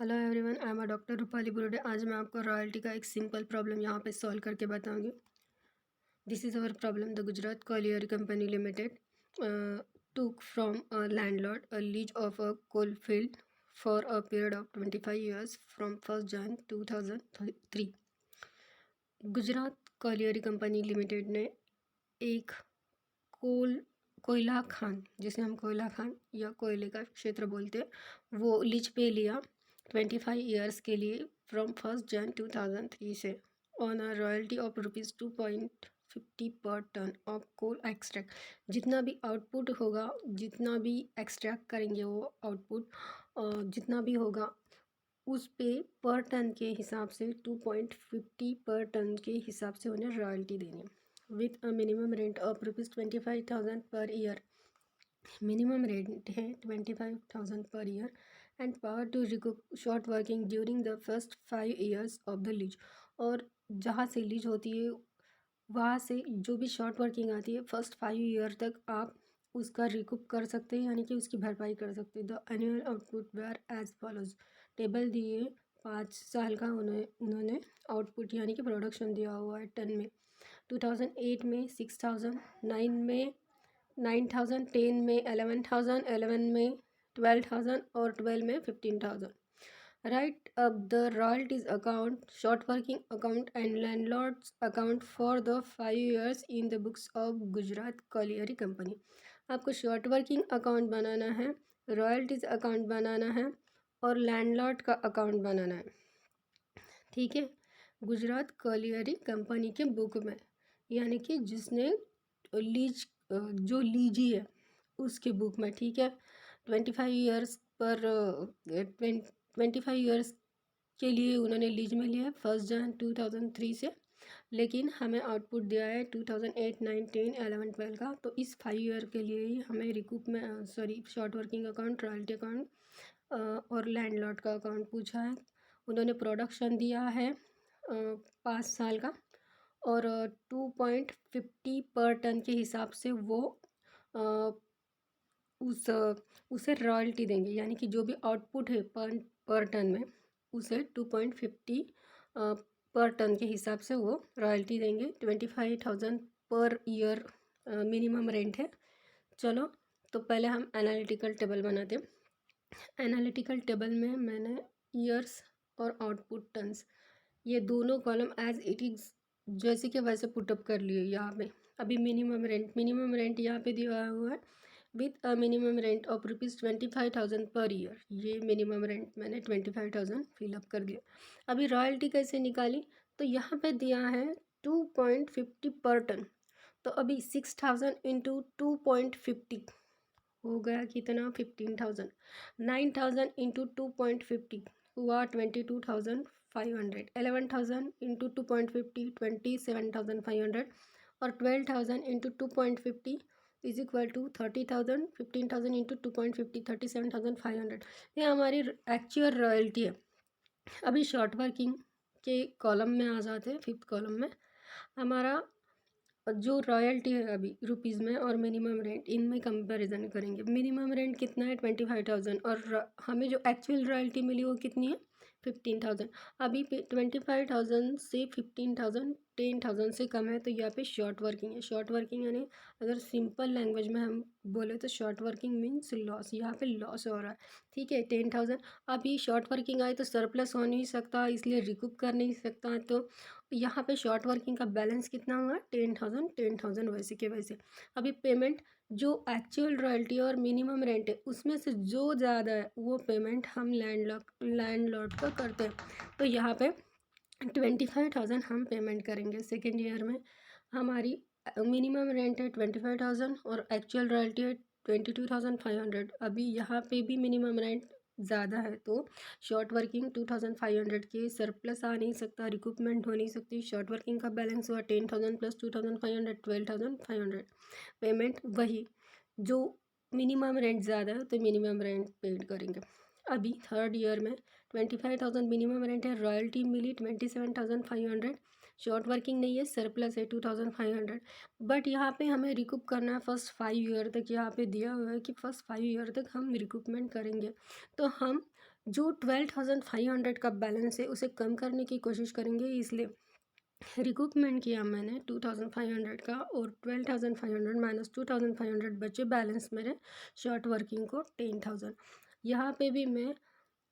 Hello everyone, I am doctor Rupali Burude. आज मैं आपको रॉयल्टी का एक सिंपल प्रॉब्लम यहाँ पे सॉल्व करके बताऊंगी। This is our problem. The Gujarat Collier company limited took from a landlord a lease of a coal field for a period of 25 years from 1st Jan 2003। Gujarat colliery company limited ने एक कोयला खान, जिसे हम कोयला खान या कोयले का क्षेत्र बोलते हैं, वो लीज पे लिया 25 ईयर्स के लिए फ्रॉम 1 जनवरी 2003 से ऑन अ रॉयल्टी ऑफ ₹2.50 पर टन ऑफ कोल एक्सट्रैक्ट। जितना भी आउटपुट होगा, जितना भी एक्सट्रैक्ट करेंगे वो आउटपुट जितना भी होगा उस पे पर टन के हिसाब से 2.50 पर टन के हिसाब से उन्हें रॉयल्टी देनी है with a minimum rent of ₹25,000 per year. Minimum rent है 25,000 per year and power to recoup short working during the first 5 years of the lease. और जहाँ से लीज होती है वहाँ से जो भी शॉर्ट वर्किंग आती है फर्स्ट 5 ईयर तक आप उसका रिकूप कर सकते हैं, यानी कि उसकी भरपाई कर सकते हैं। The annual output were as follows. Table दिए 5 साल का उन्होंने आउटपुट यानी कि प्रोडक्शन दिया हुआ है टन में। 2008 में 6,000, 9 में 9,000, 10 में 11,000, 11 में 12,000 और 12 में 15,000। Write up the royalties account, short working account and landlord's account for the 5 years in the books of Gujarat Colliery Company। आपको शॉर्ट वर्किंग अकाउंट बनाना है, रॉयल्टीज़ अकाउंट बनाना है और लैंडलॉर्ड का अकाउंट बनाना है। ठीक है, गुजरात कॉलियरी कंपनी के बुक में, यानी कि जिसने लीज जो लीजी है उसके बुक में। ठीक है, 25 ईयर्स पर 25 ईयर्स के लिए उन्होंने लीज में लिया है 1 जनवरी 2003 से, लेकिन हमें आउटपुट दिया है 2008, 9, 10, 11, 12 का। तो इस 5 ईयर के लिए ही हमें रिकूप में short working account, royalty account और लैंडलॉर्ड का अकाउंट पूछा है। उन्होंने प्रोडक्शन दिया है 5 साल का और 2.50 पर टन के हिसाब से वो उस उसे रॉयल्टी देंगे, यानी कि जो भी आउटपुट है पर टन में उसे 2.50 पर टन के हिसाब से वो रॉयल्टी देंगे। 25,000 पर ईयर मिनिमम रेंट है। चलो, तो पहले हम एनालिटिकल टेबल बनाते हैं। एनालिटिकल टेबल में मैंने ईयर्स और आउटपुट टन्स ये दोनों कॉलम एज इट इज़ जैसे कि वैसे पुटअप कर लिए यहाँ पे। अभी मिनिमम रेंट यहाँ पे दिया हुआ है with a minimum rent of ₹25,000 per year. ये मिनिमम रेंट मैंने 25,000 फिलअप कर दिया। अभी रॉयल्टी कैसे निकाली, तो यहाँ पे दिया है 2.50 पर टन। तो अभी 6,000 इंटू 2.50 हो गया कितना, 15,000। 9,000 इंटू 2.50 हुआ 22,500। 11,000 इंटू 2.50 27,500 और 12,000 into 2.50 is equal to 30,000। 15,000 into 2.50 37,500। ये हमारी एक्चुअल रॉयल्टी है। अभी शॉर्ट वर्किंग के कॉलम में आ जाते हैं, 5th कॉलम में हमारा जो रॉयल्टी है अभी रुपीज़ में और मिनिमम रेंट इनमें कंपैरिजन करेंगे। मिनिमम रेंट कितना है 25,000 और हमें जो एक्चुअल रॉयल्टी मिली वो कितनी है 15,000। अभी 25,000 से 15,000 10,000 से कम है, तो यहाँ पे शॉर्ट वर्किंग है। शॉर्ट वर्किंग यानी अगर सिंपल लैंग्वेज में हम बोले तो शॉर्ट वर्किंग मीन्स लॉस। यहाँ पे लॉस हो रहा है। ठीक है, 10,000। अभी शॉर्ट वर्किंग आए तो सरप्लस हो नहीं सकता, इसलिए रिकूप कर नहीं सकता। तो यहाँ पे शॉर्ट वर्किंग का बैलेंस कितना हुआ 10,000 10,000 वैसे के वैसे। अभी पेमेंट जो एक्चुअल रॉयल्टी और मिनिमम रेंट है उसमें से जो ज़्यादा है वो पेमेंट हम लैंडलॉर्ड को करते हैं। तो यहाँ पे 25,000 हम पेमेंट करेंगे। सेकेंड ईयर में हमारी मिनिमम रेंट है 25,000 और एक्चुअल रॉयल्टी है 22,500। अभी यहाँ पे भी मिनिमम रेंट ज़्यादा है तो शॉर्ट वर्किंग 2,500 के सरप्लस आ नहीं सकता, रिकूपमेंट हो नहीं सकती। शॉर्ट वर्किंग का बैलेंस हुआ 10,000 प्लस 2,500 12,500। पेमेंट वही, जो मिनिमम रेंट ज़्यादा है तो मिनिमम रेंट पेड करेंगे। अभी थर्ड ईयर में 25,000 मिनिमम रेंट है, रॉयल्टी मिली 27,500। शॉर्ट वर्किंग नहीं है, सरप्लस है 2,500। बट यहाँ पे हमें रिकूप करना है फर्स्ट 5 ईयर तक। यहाँ पे दिया हुआ है कि फर्स्ट 5 ईयर तक हम रिकूपमेंट करेंगे। तो हम जो 12,500 का बैलेंस है उसे कम करने की कोशिश करेंगे, इसलिए रिकूपमेंट किया मैंने 2,500 का, और 12,500 माइनस 2,500 बचे बैलेंस मेरे शॉर्ट वर्किंग को 10,000। यहाँ पे भी मैं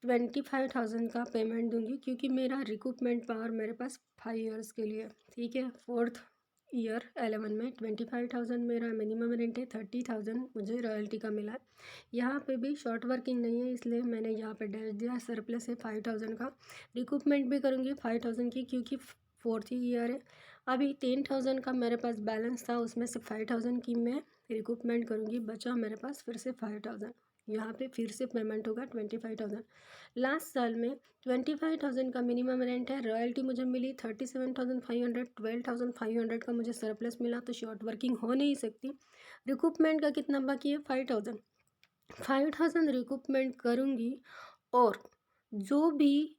25,000 का पेमेंट दूंगी, क्योंकि मेरा रिकूपमेंट पावर मेरे पास 5 ईयर्स के लिए, ठीक है। फोर्थ ईयर 11 में 25,000 मेरा मिनिमम रेंट है, 30,000 मुझे रॉयल्टी का मिला है। यहाँ पे भी शॉर्ट वर्किंग नहीं है, इसलिए मैंने यहाँ पे डैश दिया, सरप्लस है 5,000 का। रिकूपमेंट भी करूँगी 5,000 की, क्योंकि फोर्थ ईयर है। अभी 10,000 का मेरे पास बैलेंस था, उसमें से 5,000 की मैं रिकूपमेंट करूँगी, बचा मेरे पास फिर से 5,000। यहाँ पे फिर से पेमेंट होगा 25,000। लास्ट साल में 25,000 का मिनिमम रेंट है, रॉयल्टी मुझे मिली 37,500, 12,500 का मुझे सरप्लस मिला, तो शॉर्ट वर्किंग हो नहीं सकती। रिकूपमेंट का कितना बाकी है? 5,000। 5,000 रिकूपमेंट करूँगी, और जो भी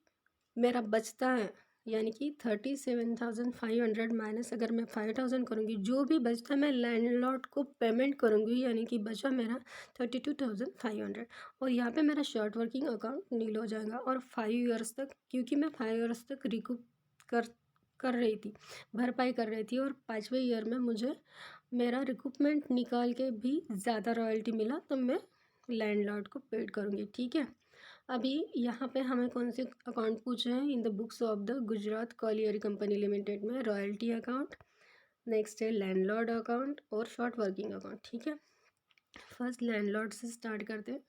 मेरा बचता है, यानी कि 37,500 माइनस अगर मैं 5,000 करूँगी, जो भी बचता है मैं लैंडलॉर्ड को पेमेंट करूँगी, यानी कि बचा मेरा 32,500। और यहाँ पे मेरा शॉर्ट वर्किंग अकाउंट नील हो जाएगा, और 5 ईयर्स तक, क्योंकि मैं 5 ईयर्स तक रिकूप कर कर रही थी, भरपाई कर रही थी, और 5वें ईयर में मुझे मेरा रिकूपमेंट निकाल के भी ज़्यादा रॉयल्टी मिला, तो मैं लैंडलॉर्ड को पेड करूँगी, ठीक है। अभी यहाँ पे हमें कौन से अकाउंट पूछे हैं? In the books of the Gujarat colliery company limited में रॉयल्टी अकाउंट, नेक्स्ट है लैंडलॉर्ड अकाउंट और शॉर्ट वर्किंग अकाउंट, ठीक है। फर्स्ट लैंडलॉर्ड से स्टार्ट करते हैं,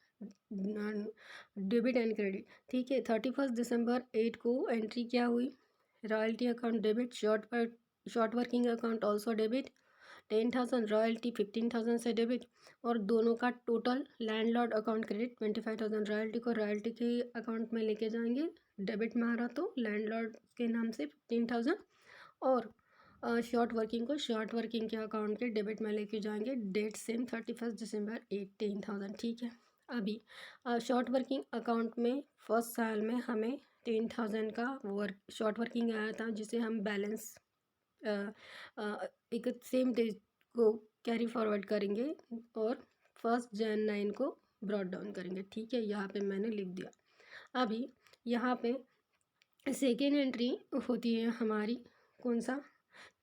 डेबिट एंड क्रेडिट, ठीक है। 31 दिसंबर 8 को एंट्री क्या हुई? Royalty account debit, short working account also debit, 10,000 royalty, 15,000 से डेबिट, और दोनों का total landlord account credit 25,000। Royalty को रॉयल्टी के अकाउंट में लेके जाएंगे, डेबिट में आ रहा तो लैंडलॉर्ड के नाम से 15,000, और शॉर्ट वर्किंग को शॉर्ट वर्किंग के अकाउंट के डेबिट में लेके जाएंगे, डेट सेम 31 दिसंबर 18,000, ठीक है। अभी शॉर्ट वर्किंग अकाउंट में फर्स्ट साल में हमें 10,000 का वर्क शॉर्ट वर्किंग आया था, जिसे हम बैलेंस एक सेम डेज को कैरी फॉरवर्ड करेंगे, और 1 Jan 9 को ब्रॉड डाउन करेंगे, ठीक है। यहाँ पे मैंने लिख दिया। अभी यहाँ पे सेकेंड एंट्री होती है हमारी, कौन सा?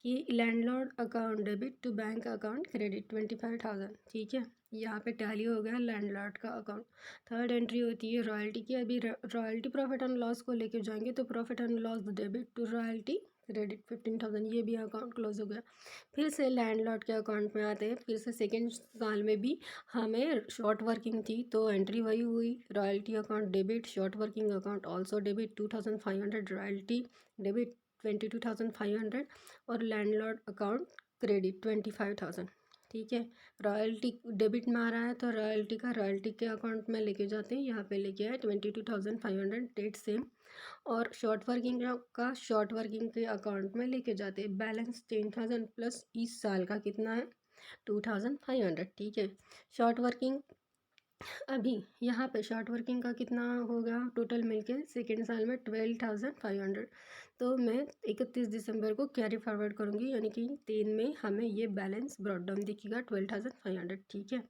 कि landlord account debit to bank account credit 25,000, ठीक है। यहाँ पे टैली हो गया लैंडलॉर्ड का अकाउंट। थर्ड एंट्री होती है रॉयल्टी की। अभी रॉयल्टी प्रॉफिट एंड लॉस को लेके जाएंगे, तो profit and loss debit to royalty credit 15,000, ये भी अकाउंट क्लोज हो गया। फिर से लैंडलॉर्ड के अकाउंट में आते हैं, फिर से सेकेंड साल में भी हमें शॉर्ट वर्किंग थी, तो एंट्री वही हुई, royalty account debit, short working account also debit 2,500, royalty debit 22,500, और लैंडलॉर्ड अकाउंट क्रेडिट 25,000, ठीक है। रॉयल्टी डेबिट में आ रहा है, तो रॉयल्टी का रॉयल्टी के अकाउंट में लेके जाते हैं, यहाँ पे लेके आए 22,500, डेट सेम, और शॉर्ट वर्किंग का शॉर्ट वर्किंग के अकाउंट में लेके जाते हैं, बैलेंस 10,000 प्लस इस साल का कितना है? 2,500, ठीक है। शॉर्ट वर्किंग, अभी यहाँ पे शॉर्ट वर्किंग का कितना होगा टोटल मिलके सेकेंड साल में? 12,500। तो मैं 31 दिसंबर को कैरी फॉरवर्ड करूँगी, यानी कि 3 में हमें ये बैलेंस ब्रॉड डाउन दिखेगा 12,500, ठीक है।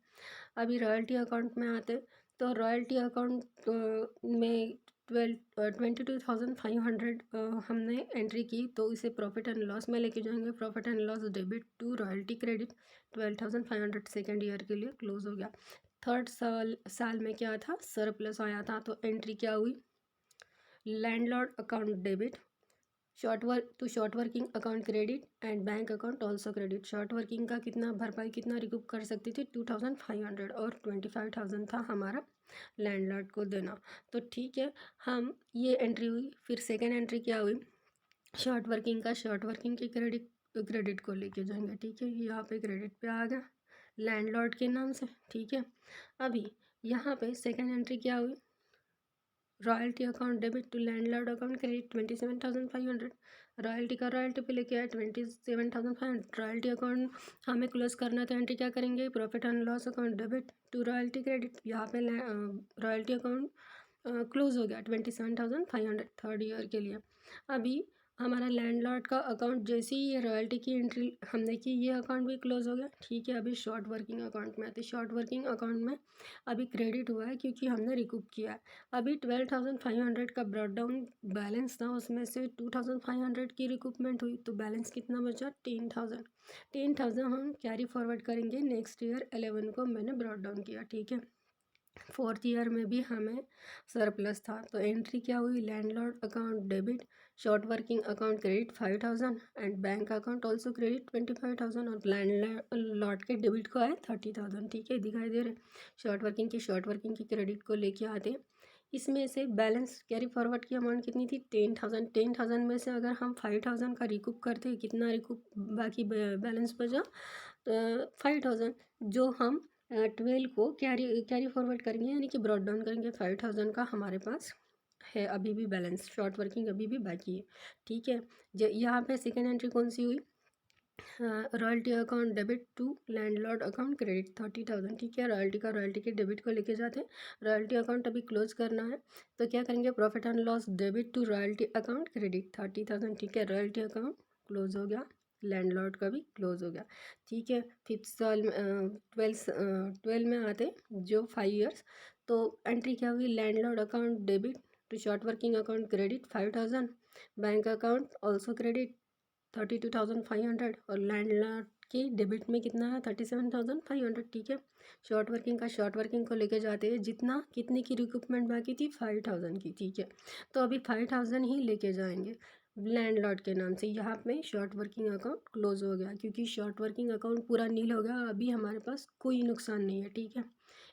अभी रॉयल्टी अकाउंट में आते, तो रॉयल्टी अकाउंट में 22,500 हमने एंट्री की, तो इसे प्रॉफिट एंड लॉस में लेके जाएंगे, profit and loss debit to royalty credit 12,500 second year के लिए क्लोज हो गया। थर्ड साल में क्या था? सरप्लस आया था, तो एंट्री क्या हुई? Landlord account debit, short working account credit, and bank account also credit. Short working का कितना भरपाई कितना रिकूप कर सकती थी? 2,500, और 25,000 था हमारा लैंडलॉर्ड को देना, तो ठीक है। हम ये एंट्री हुई, फिर सेकेंड एंट्री क्या हुई? शॉर्ट वर्किंग का शॉर्ट वर्किंग के क्रेडिट को लेके जाएंगे, ठीक है। यहाँ पे क्रेडिट पे आ गया लैंडलॉर्ड के नाम से, ठीक है। अभी यहाँ पे सेकेंड एंट्री क्या हुई? Royalty account debit to landlord account credit 27,500, royalty का रॉयल्टी पे लेके आए 27,500, रॉयल्टी अकाउंट हमें क्लोज करना, तो एंट्री क्या करेंगे? Profit and loss account debit to royalty credit, यहाँ पे रॉयल्टी अकाउंट क्लोज हो गया 27,500 थर्ड ईयर के लिए। अभी हमारा लैंडलॉर्ड का अकाउंट जैसे ही ये रॉयल्टी की एंट्री हमने की, ये अकाउंट भी क्लोज हो गया। ठीक है, अभी शॉर्ट वर्किंग अकाउंट में आते। शॉर्ट वर्किंग अकाउंट में अभी क्रेडिट हुआ है क्योंकि हमने रिकूप किया है। अभी 12,500 का ब्रॉड डाउन बैलेंस था, उसमें से 2,500 की रिकूपमेंट हुई, तो बैलेंस कितना बचा? 10,000। 10,000 हम कैरी फॉरवर्ड करेंगे नेक्स्ट ईयर 11 को मैंने ब्रॉड डाउन किया। ठीक है, फोर्थ ईयर में भी हमें सरप्लस था, तो एंट्री क्या हुई? Landlord account debit, short working account credit 5,000 and bank account also credit 25,000 और लैंडलॉर्ड के डेबिट को आए 30,000। ठीक है, दिखाई दे रहे। शॉर्ट वर्किंग की क्रेडिट को लेके आते हैं। इसमें से बैलेंस कैरी फॉरवर्ड की अमाउंट कितनी थी? 10,000। 10,000 में से अगर हम 5,000 का रिकूप करते, कितना रिकूप बाकी बैलेंस बचा? 5,000, जो हम 12 को कैरी कैरी फॉरवर्ड करेंगे, यानी कि ब्रॉड डाउन करेंगे। 5,000 का हमारे पास है अभी भी बैलेंस, शॉर्ट वर्किंग अभी भी बाकी है। ठीक है, यहाँ पे सेकेंड एंट्री कौन सी हुई? Royalty account debit to landlord account credit 30,000। ठीक है, रॉयल्टी के डेबिट को लेके जाते हैं। रॉयल्टी अकाउंट अभी क्लोज करना है, तो क्या करेंगे? Profit and loss debit to royalty account credit 30,000। ठीक है, रॉयल्टी अकाउंट क्लोज हो गया, लैंडलॉर्ड का भी क्लोज हो गया। ठीक है, फिफ्थ साल में 12 में आते जो 5 ईयर्स, तो एंट्री क्या हुई? Landlord account debit to short working account credit 5,000, bank account also credit 32,500 और लैंडलॉर्ड की डेबिट में कितना है? 37,500। ठीक है, शॉर्ट वर्किंग को लेके जाते हैं, जितना कितने की रिक्रूटमेंट बाकी थी? 5,000 की। ठीक है, तो अभी 5,000 ही लेके जाएंगे लैंडलॉर्ड के नाम से। यहाँ पे शॉर्ट वर्किंग अकाउंट क्लोज हो गया क्योंकि शॉर्ट वर्किंग अकाउंट पूरा नील हो गया, अभी हमारे पास कोई नुकसान नहीं है। ठीक है,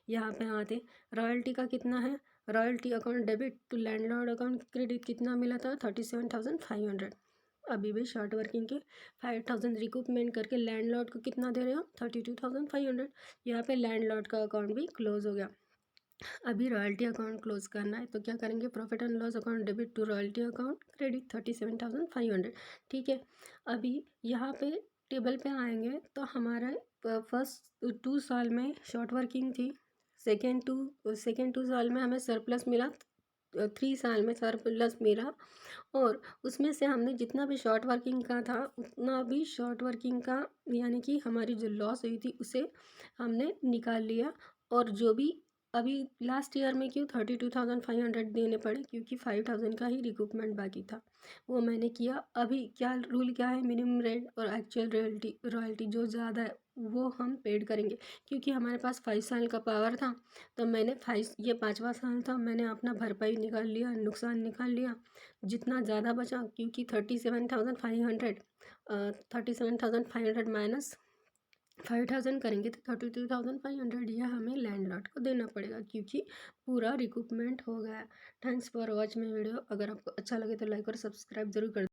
यहाँ पे आते रॉयल्टी का कितना है? Royalty account debit to landlord account credit कितना मिला था? 37,500। अभी भी शॉर्ट वर्किंग के 5,000 रिकूपमेंट करके लैंडलॉर्ड को कितना दे रहे हो? 32,500। यहाँ पे लैंडलॉर्ड का अकाउंट भी क्लोज हो गया। अभी रॉयल्टी अकाउंट क्लोज करना है, तो क्या करेंगे? Profit and loss account debit to royalty account credit 37,500। ठीक है, अभी यहाँ पे टेबल पे आएंगे तो हमारा फर्स्ट 2 साल में शॉर्ट वर्किंग थी, सेकेंड 2 साल में हमें सरप्लस मिला, 3 साल में सरप्लस मिला, और उसमें से हमने जितना भी शॉर्ट वर्किंग का था उतना भी शॉर्ट वर्किंग का, यानी कि हमारी जो लॉस हुई थी उसे हमने निकाल लिया। और जो भी अभी लास्ट ईयर में क्यों 32,500 देने पड़े? क्योंकि 5,000 का ही रिकूपमेंट बाकी था, वो मैंने किया। अभी क्या रूल क्या है? मिनिमम रेट और एक्चुअल रॉयल्टी जो ज़्यादा है वो हम पेड करेंगे, क्योंकि हमारे पास 5 साल का पावर था, तो मैंने 5, ये 5वां साल था, मैंने अपना भरपाई निकाल लिया, नुकसान निकाल लिया जितना ज़्यादा बचा, क्योंकि 37,500 माइनस 5,000 करेंगे तो 32,500 यह हमें लैंडलॉर्ड को देना पड़ेगा, क्योंकि पूरा रिकूपमेंट हो गया। Thanks for watch my video. अगर आपको अच्छा लगे तो लाइक और सब्सक्राइब जरूर कर